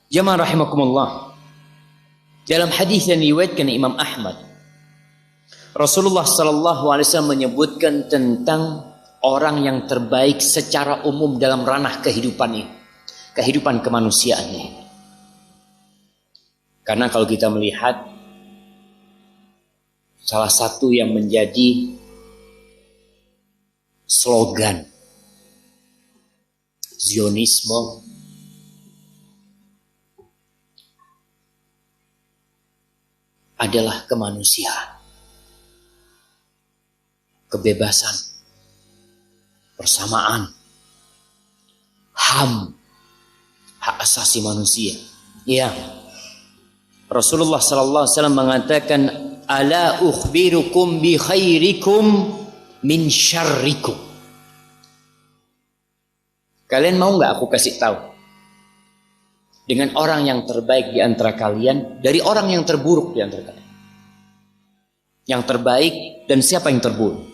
Jamaah rahimakumullah. Dalam hadis yang diriwayatkan Imam Ahmad, Rasulullah sallallahu alaihi wasallam menyebutkan tentang orang yang terbaik secara umum dalam ranah kehidupan ini, kehidupan kemanusiaan ini. Karena kalau kita melihat salah satu yang menjadi slogan Zionisme adalah kemanusiaan, kebebasan, persamaan, HAM, hak asasi manusia. Ya, Rasulullah sallallahu alaihi wasallam mengatakan, "Ala ukhbirukum bi khairikum min syarrikum." Kalian mau nggak aku kasih tahu dengan orang yang terbaik di antara kalian dari orang yang terburuk di antara kalian? Yang terbaik dan siapa yang terburuk?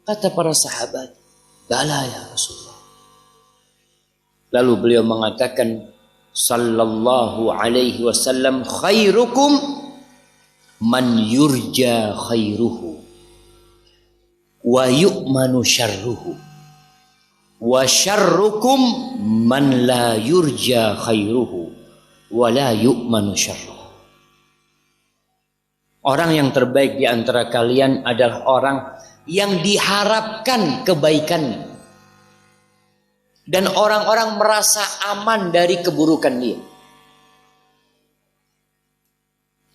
Kata para sahabat, "Bala ya Rasulullah." Lalu beliau mengatakan sallallahu alaihi wasallam, "Khairukum man yurja khairuhu wa yu'manu syarruhu wa syarrukum man la yurja khairuhu wa la yu'manu syarruhu." Orang yang terbaik di antara kalian adalah orang yang diharapkan kebaikannya dan orang-orang merasa aman dari keburukan dia.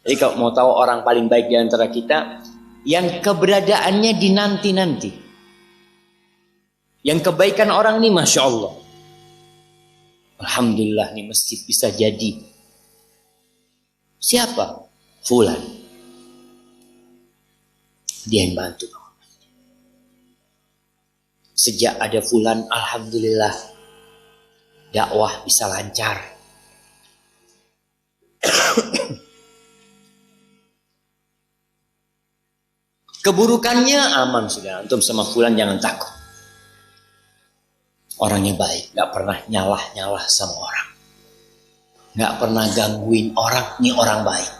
Jadi kalau mau tahu orang paling baik di antara kita, yang keberadaannya di nanti-nanti, yang kebaikan orang ini Masya Allah, alhamdulillah nih masjid bisa jadi. Siapa? Fulan. Dia yang bantu. Sejak ada Fulan, alhamdulillah dakwah bisa lancar. Keburukannya aman sudah. Antum sama Fulan jangan takut. Orangnya baik, gak pernah nyalah-nyalah sama orang, gak pernah gangguin orang, ini orang baik.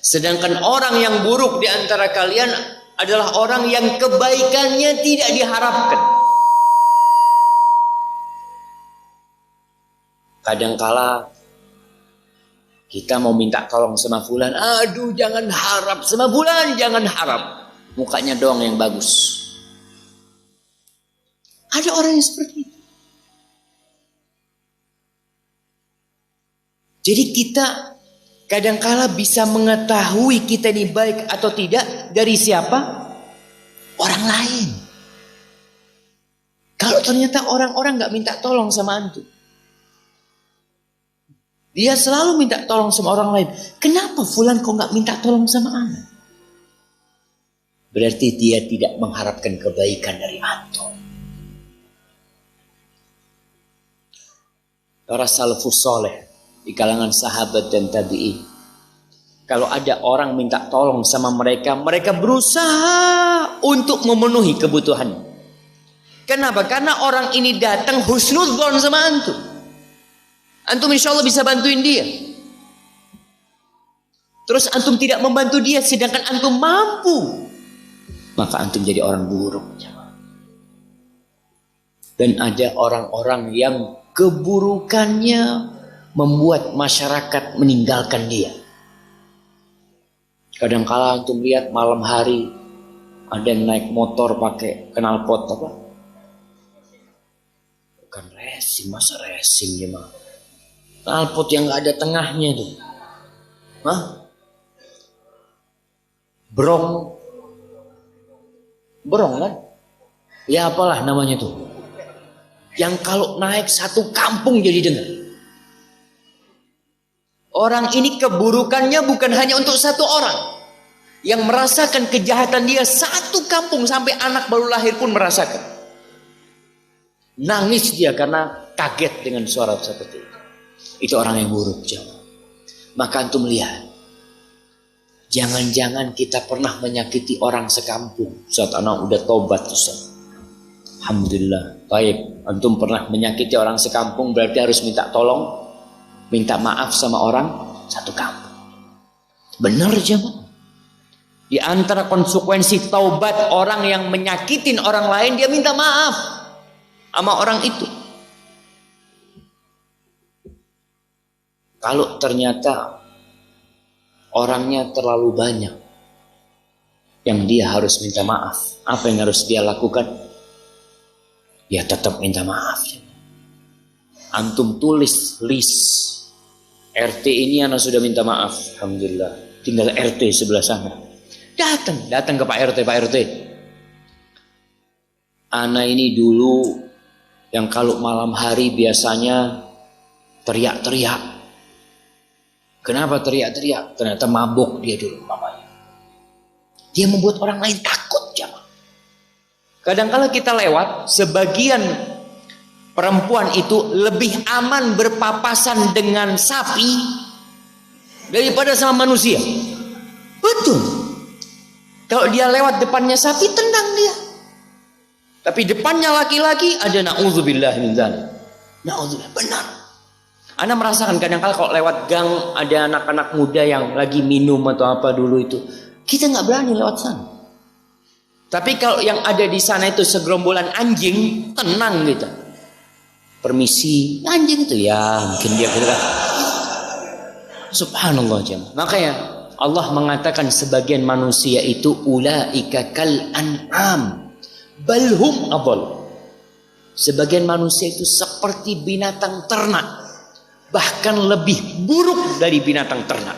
Sedangkan orang yang buruk di antara kalian adalah orang yang kebaikannya tidak diharapkan. Kadangkala kita mau minta tolong sama Fulan, aduh jangan harap sama Fulan, jangan harap. Mukanya doang yang bagus. Ada orang yang seperti itu. Jadi kita kadangkala bisa mengetahui kita ini baik atau tidak dari siapa? Orang lain. Kalau ternyata orang-orang gak minta tolong sama antum, dia selalu minta tolong sama orang lain. Kenapa Fulan kok gak minta tolong sama ana? Berarti dia tidak mengharapkan kebaikan dari antum. Para salafus soleh di kalangan sahabat dan tabi'in, kalau ada orang minta tolong sama mereka, mereka berusaha untuk memenuhi kebutuhan. Kenapa? Karena orang ini datang husnudzon sama antum. Antum insya Allah bisa bantuin dia. Terus antum tidak membantu dia, sedangkan antum mampu, maka antum jadi orang buruk. Dan ada orang-orang yang keburukannya membuat masyarakat meninggalkan dia. Kadang-kala antum lihat malam hari ada yang naik motor pakai knalpot apa? Bukan racing, masa racing ya mah? Knalpot yang nggak ada tengahnya tuh. Hah? Brong kan? Ya apalah namanya tuh. Yang kalau naik satu kampung jadi dengar. Orang ini keburukannya bukan hanya untuk satu orang. Yang merasakan kejahatan dia satu kampung, sampai anak baru lahir pun merasakan. Nangis dia karena kaget dengan suara seperti itu. Itu orang yang buruk. Maka antum lihat, jangan-jangan kita pernah menyakiti orang sekampung saat anak udah tobat. Alhamdulillah. Baik, antum pernah menyakiti orang sekampung berarti harus minta tolong, minta maaf sama orang satu kampung. Benar jemaah. Di antara konsekuensi taubat orang yang menyakitin orang lain, dia minta maaf sama orang itu. Kalau ternyata orangnya terlalu banyak yang dia harus minta maaf, apa yang harus dia lakukan? Ya tetap minta maaf. Antum tulis list RT ini anak sudah minta maaf, alhamdulillah. Tinggal RT sebelah sana. Datang ke Pak RT. Anak ini dulu yang kalau malam hari biasanya teriak-teriak. Kenapa teriak-teriak? Ternyata mabuk dia dulu mamanya. Dia membuat orang lain takut. Kadang-kala kita lewat, sebagian perempuan itu lebih aman berpapasan dengan sapi daripada sama manusia. Betul. Kalau dia lewat depannya sapi, tendang dia. Tapi depannya laki-laki, ada na'udzubillah min dzalik. Na'udzubillah, benar. Anda merasakan kadang-kala kalau lewat gang ada anak-anak muda yang lagi minum atau apa dulu itu, kita nggak berani lewat sana. Tapi kalau yang ada di sana itu segerombolan anjing, tenang gitu. Permisi, anjing itu ya mungkin dia kira. Subhanallah jemaah. Makanya Allah mengatakan sebagian manusia itu ulaika kal an'am balhum adall. Sebagian manusia itu seperti binatang ternak, bahkan lebih buruk dari binatang ternak.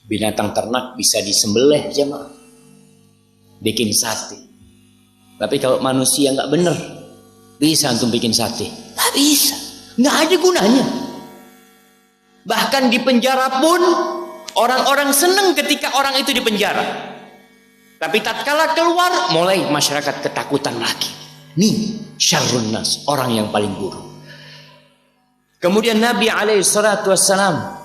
Binatang ternak bisa disembelih jemaah, bikin sate. Tapi kalau manusia nggak bener, bisa antum bikin sate? Nggak bisa, nggak ada gunanya. Bahkan di penjara pun orang-orang senang ketika orang itu di penjara. Tapi tatkala keluar, mulai masyarakat ketakutan lagi. Nih syarrun nas, orang yang paling buruk. Kemudian Nabi SAW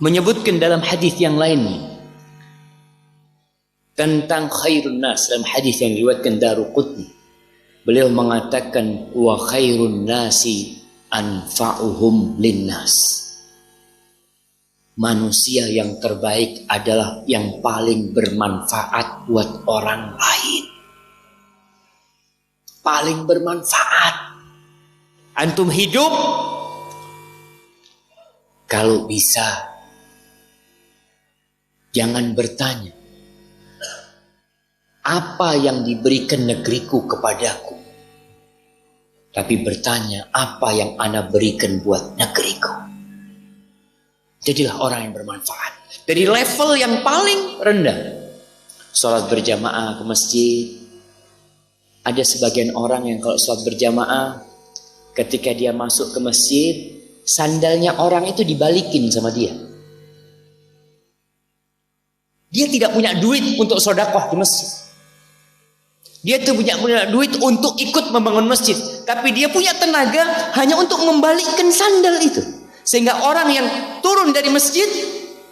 menyebutkan dalam hadis yang lain tentang khairun nas, dalam hadis yang diriwayatkan Daruqutni, beliau mengatakan wa khairun nasi anfa'uhum linnas. Manusia yang terbaik adalah yang paling bermanfaat buat orang lain. Paling bermanfaat. Antum hidup, kalau bisa jangan bertanya apa yang diberikan negeriku kepadaku, tapi bertanya apa yang ana berikan buat negeriku. Jadilah orang yang bermanfaat. Dari level yang paling rendah, sholat berjamaah ke masjid. Ada sebagian orang yang kalau sholat berjamaah, ketika dia masuk ke masjid, sandalnya orang itu dibalikin sama dia. Dia tidak punya duit untuk sedekah di masjid. Dia tidak punya duit untuk ikut membangun masjid. Tapi dia punya tenaga hanya untuk membalikkan sandal itu. Sehingga orang yang turun dari masjid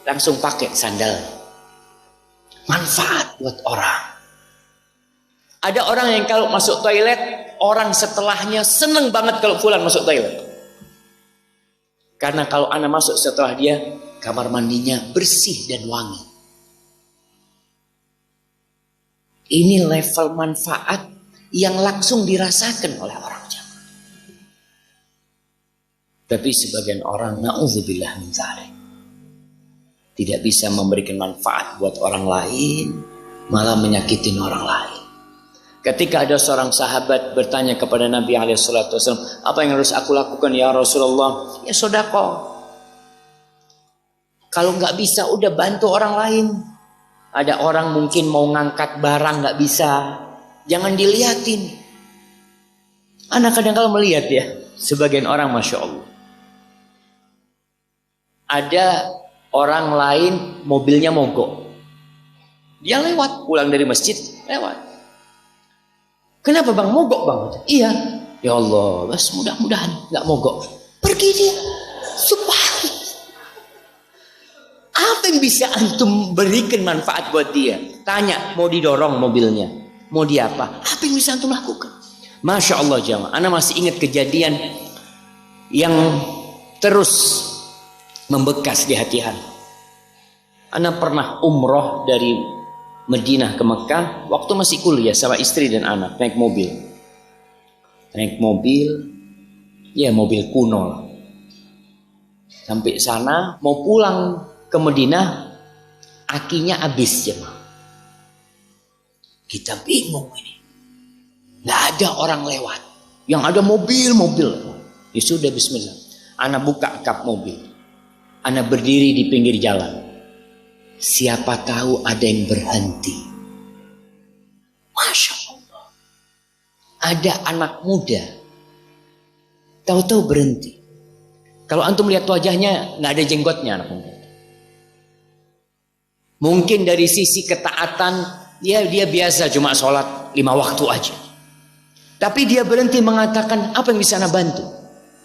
langsung pakai sandal. Manfaat buat orang. Ada orang yang kalau masuk toilet, orang setelahnya seneng banget kalau fulan masuk toilet. Karena kalau anak masuk setelah dia, kamar mandinya bersih dan wangi. Ini level manfaat yang langsung dirasakan oleh orang. Tapi sebagian orang, na'udzubillah min dzalik, tidak bisa memberikan manfaat buat orang lain, malah menyakitin orang lain. Ketika ada seorang sahabat bertanya kepada Nabi SAW, apa yang harus aku lakukan ya Rasulullah? Ya sedekah. Kalau nggak bisa, udah bantu orang lain. Ada orang mungkin mau ngangkat barang nggak bisa, jangan dilihatin. Anak kadang-kadang melihat ya, sebagian orang masya Allah. Ada orang lain mobilnya mogok. Dia lewat, pulang dari masjid, lewat. Kenapa bang, mogok bang? Iya. Ya Allah, bas mudah-mudahan nggak mogok. Pergi dia. Subhanallah. Apa yang bisa antum berikan manfaat buat dia? Tanya, mau didorong mobilnya? Mau dia apa? Apa yang bisa antum lakukan? Masya Allah jamaah. Ana masih ingat kejadian yang terus membekas di hati ana. Ana pernah umroh dari Madinah ke Mekah waktu masih kuliah sama istri dan anak, naik mobil. Naik mobil, ya mobil kuno lah. Sampai sana mau pulang ke Madinah, akinya habis jemaah. Kita bingung ini. Nggak ada orang lewat. Yang ada mobil. Ya sudah bismillah. Ana buka kap mobil. Ana berdiri di pinggir jalan. Siapa tahu ada yang berhenti. Masya Allah. Ada anak muda. Tahu-tahu berhenti. Kalau antum lihat wajahnya nggak ada jenggotnya anak muda. Mungkin dari sisi ketaatan dia biasa cuma sholat 5 waktu aja. Tapi dia berhenti mengatakan apa yang bisa ana bantu.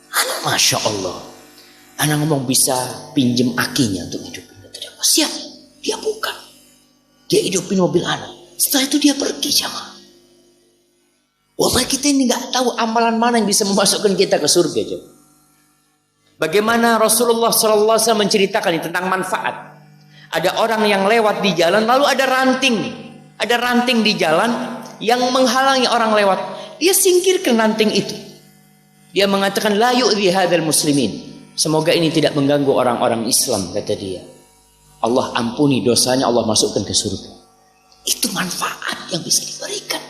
Anak Masya Allah. Anak ngomong bisa pinjem akinya untuk hidupin. Tidak siap. Dia bukan. Dia hidupin mobil anak. Setelah itu dia pergi jamaah. Wah kita ini nggak tahu amalan mana yang bisa memasukkan kita ke surga jamaah. Bagaimana Rasulullah SAW menceritakan tentang manfaat. Ada orang yang lewat di jalan lalu ada ranting. Ada ranting di jalan yang menghalangi orang lewat. Dia singkirkan ranting itu. Dia mengatakan la yu'dhi hadzal muslimin. Semoga ini tidak mengganggu orang-orang Islam, kata dia. Allah ampuni dosanya, Allah masukkan ke surga. Itu manfaat yang bisa diberikan.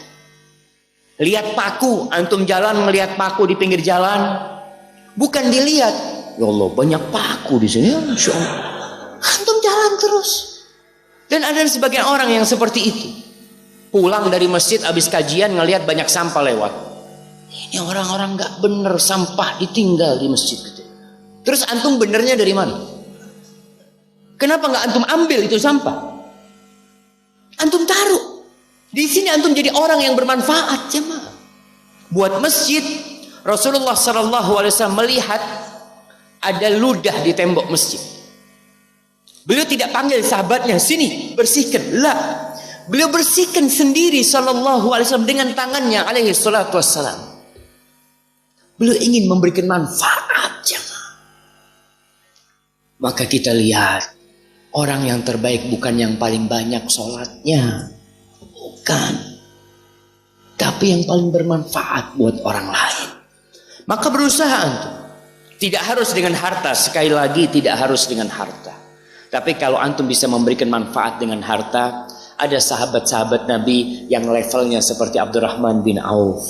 Lihat paku, antum jalan melihat paku di pinggir jalan. Bukan dilihat, ya Allah banyak paku di sini. Ya, Masya Allah. Antum jalan terus. Dan ada sebagian orang yang seperti itu. Pulang dari masjid habis kajian ngelihat banyak sampah lewat. Ini orang-orang nggak bener, sampah ditinggal di masjid gitu. Terus antum benernya dari mana? Kenapa nggak antum ambil itu sampah? Antum taruh. Di sini antum jadi orang yang bermanfaat jemaah. Buat masjid, Rasulullah SAW melihat ada ludah di tembok masjid. Beliau tidak panggil sahabatnya, sini bersihkan. Lah, beliau bersihkan sendiri SAW dengan tangannya alaihi salatu wassalam. Beliau ingin memberikan manfaat jemaah. Maka kita lihat orang yang terbaik bukan yang paling banyak sholatnya. Bukan. Tapi yang paling bermanfaat buat orang lain. Maka berusaha antum. Tidak harus dengan harta. Sekali lagi tidak harus dengan harta. Tapi kalau antum bisa memberikan manfaat dengan harta. Ada sahabat-sahabat Nabi yang levelnya seperti Abdurrahman bin Auf,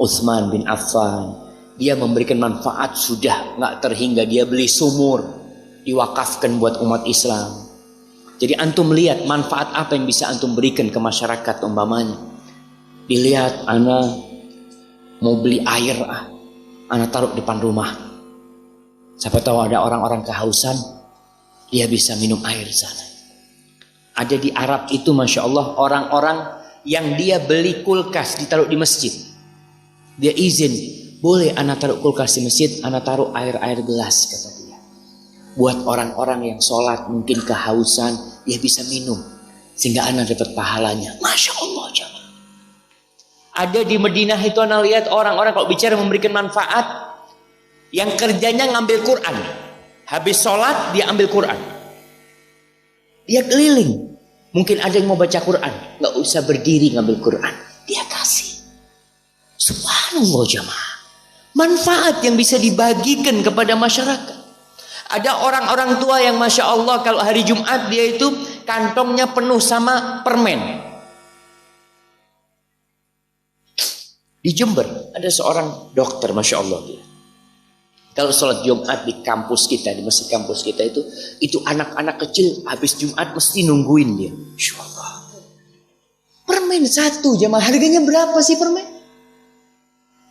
Utsman bin Affan. Dia memberikan manfaat sudah gak terhingga. Dia beli sumur. Diwakafkan buat umat Islam. Jadi antum lihat manfaat apa yang bisa antum berikan ke masyarakat umpamanya. Dilihat ana mau beli air ana taruh depan rumah. Siapa tahu ada orang-orang kehausan, dia bisa minum air sana. Ada di Arab itu Masya Allah orang-orang yang dia beli kulkas ditaruh di masjid. Dia izin, boleh ana taruh kulkas di masjid, ana taruh air gelas kata dia. Buat orang-orang yang sholat mungkin kehausan, dia bisa minum sehingga ana dapat pahalanya. Masya Allah jemaah. Ada di Madinah itu ana lihat orang-orang kalau bicara memberikan manfaat, yang kerjanya ngambil Quran. Habis sholat dia ambil Quran. Dia keliling. Mungkin ada yang mau baca Quran, nggak usah berdiri ngambil Quran. Dia kasih. Subhanallah jemaah. Manfaat yang bisa dibagikan kepada masyarakat. Ada orang-orang tua yang Masya Allah kalau hari Jumat dia itu kantongnya penuh sama permen. Di Jember ada seorang dokter Masya Allah dia. Kalau sholat Jumat di kampus kita, di masjid kampus kita itu anak-anak kecil habis Jumat mesti nungguin dia. Masya Allah. Permen satu jemaah, harganya berapa sih permen?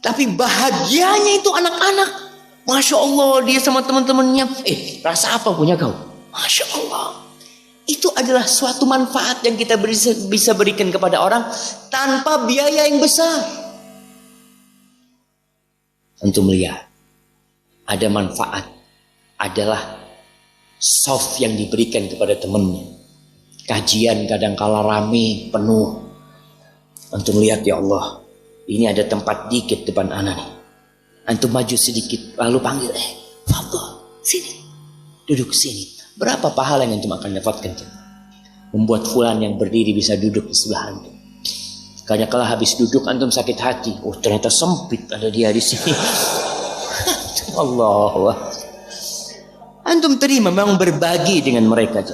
Tapi bahagianya itu anak-anak. Masya Allah dia sama teman-temannya. Rasa apa punya kau? Masya Allah. Itu adalah suatu manfaat yang kita bisa berikan kepada orang tanpa biaya yang besar. Untuk melihat ada manfaat adalah soft yang diberikan kepada temannya. Kajian kadang kala rame penuh. Antum lihat ya Allah, ini ada tempat dikit depan ana nih. Antum maju sedikit, lalu panggil, fadhol, sini, duduk sini. Berapa pahala yang antum akan dapatkan? Membuat fulan yang berdiri bisa duduk di sebelah antum. Karena kalau habis duduk antum sakit hati, ternyata sempit ada dia di sini. Allah, antum terima memang berbagi dengan mereka.